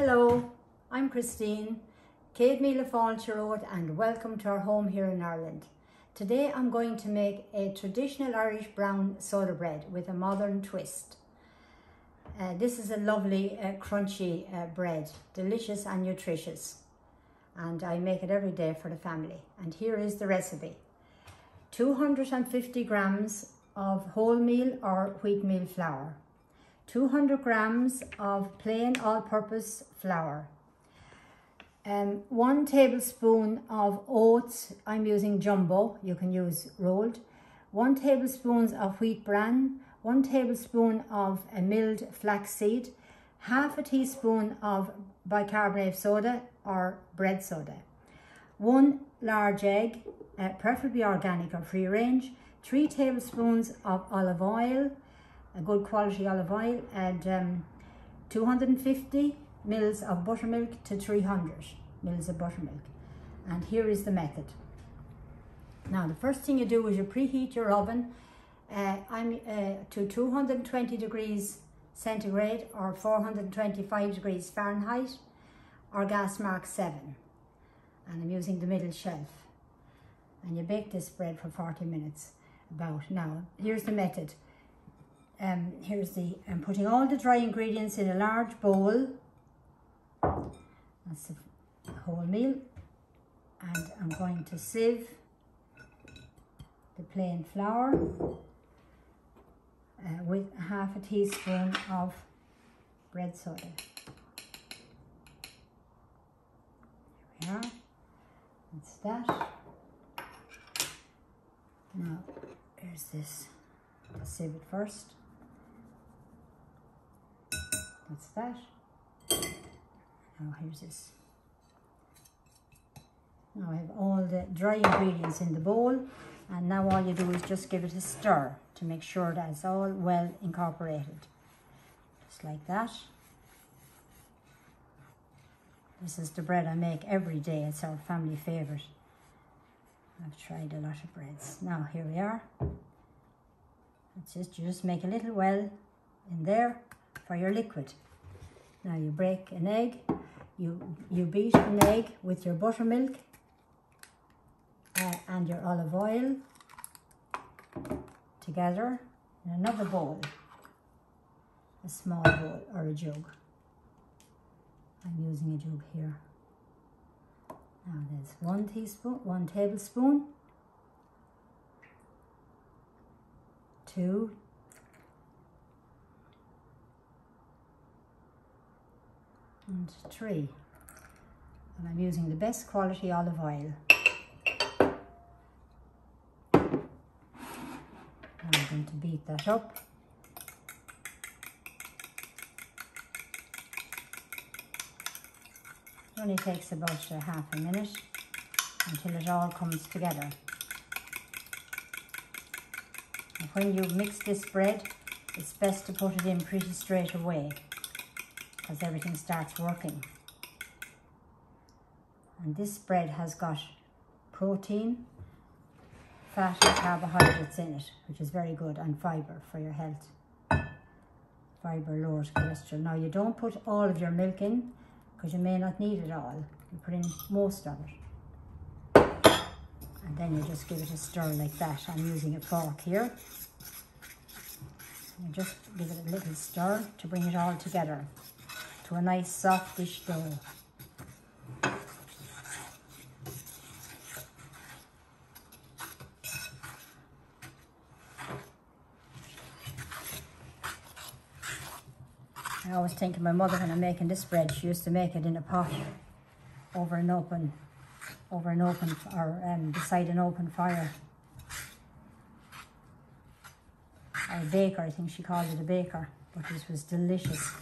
Hello, I'm Christine, wholemeal of and welcome to our home here in Ireland. Today I'm going to make a traditional Irish brown soda bread with a modern twist. This is a lovely crunchy bread, delicious and nutritious, and I make it every day for the family. And here is the recipe. 250 grams of wholemeal or wheatmeal flour, 200 grams of plain all-purpose flour, 1 tablespoon of oats. I'm using jumbo, you can use rolled, 1 tablespoon of wheat bran, 1 tablespoon of milled flax seed, half a teaspoon of bicarbonate soda or bread soda, 1 large egg, preferably organic or free range, 3 tablespoons of olive oil, a good quality olive oil, and 250 mils of buttermilk to 300 mils of buttermilk. And here is the method. Now the first thing you do is you preheat your oven to 220 degrees centigrade or 425 degrees Fahrenheit or gas mark 7, and I'm using the middle shelf, and you bake this bread for 40 minutes about. Now here's the method. I'm putting all the dry ingredients in a large bowl. That's the wholemeal, and I'm going to sieve the plain flour with half a teaspoon of bread soda. There we are. That's that. Now here's this. I'll sieve it first. That's that. Now here's this. Now I have all the dry ingredients in the bowl, and now all you do is just give it a stir to make sure that it's all well incorporated. Just like that. This is the bread I make every day. It's our family favourite. I've tried a lot of breads. Now here we are. It's just, you just make a little well in there for your liquid. Now you break an egg, you beat an egg with your buttermilk and your olive oil together in another bowl, a small bowl or a jug. I'm using a jug here. Now there's 1 tablespoon, 2, and 3, and I'm using the best quality olive oil. Now I'm going to beat that up. It only takes about half a minute until it all comes together. And when you mix this bread, it's best to put it in pretty straight away, because everything starts working. And this bread has got protein, fat and carbohydrates in it, which is very good, and fibre for your health. Fibre lowers cholesterol. Now you don't put all of your milk in, because you may not need it all. You put in most of it. And then you just give it a stir like that. I'm using a fork here. You just give it a little stir to bring it all together to a nice softish dough. I always think of my mother when I'm making this bread. She used to make it in a pot over an open beside an open fire. Or a baker, I think she called it a baker, but this was delicious.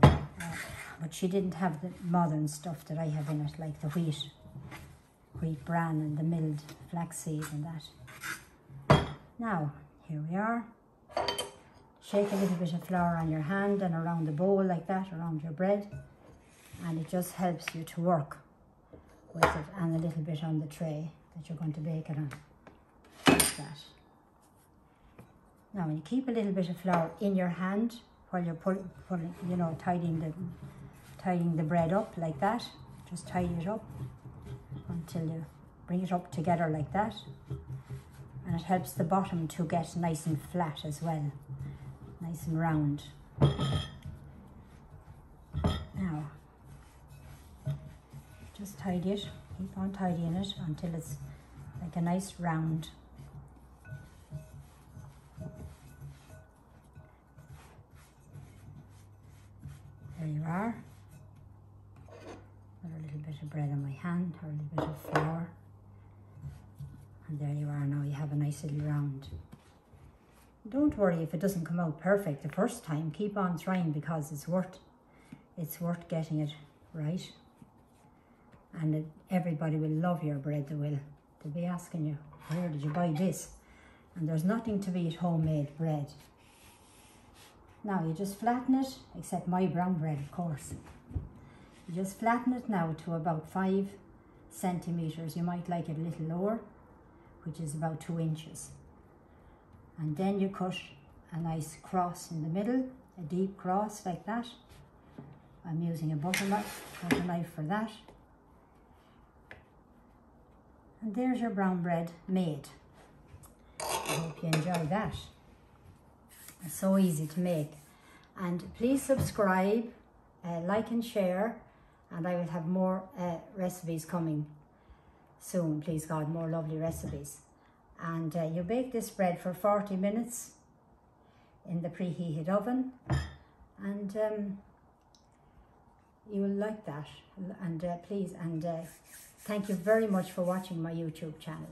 But she didn't have the modern stuff that I have in it, like the wheat bran and the milled flaxseed and that. Now, here we are. Shake a little bit of flour on your hand and around the bowl like that, around your bread. And it just helps you to work with it, and a little bit on the tray that you're going to bake it on. Like that. Now, when you keep a little bit of flour in your hand while you're pulling, tidying tidying the bread up like that. Just tidy it up until you bring it up together like that. And it helps the bottom to get nice and flat as well, nice and round. Now, just tidy it, keep on tidying it until it's like a nice round. There you are. Put a little bit of bread on my hand, or a little bit of flour. And there you are now, you have a nice little round. Don't worry if it doesn't come out perfect the first time. Keep on trying, because it's worth getting it right. And everybody will love your bread. They'll be asking you, where did you buy this? And there's nothing to beat homemade bread. Now you just flatten it, except my brown bread, of course. You just flatten it now to about 5 centimeters. You might like it a little lower, which is about 2 inches. And then you cut a nice cross in the middle, a deep cross like that. I'm using a butter knife for that. And there's your brown bread made. I hope you enjoy that. It's so easy to make. And please subscribe, like and share, and I will have more recipes coming soon, please God, more lovely recipes. And you bake this bread for 40 minutes in the preheated oven, and you will like that. And please, and thank you very much for watching my YouTube channel.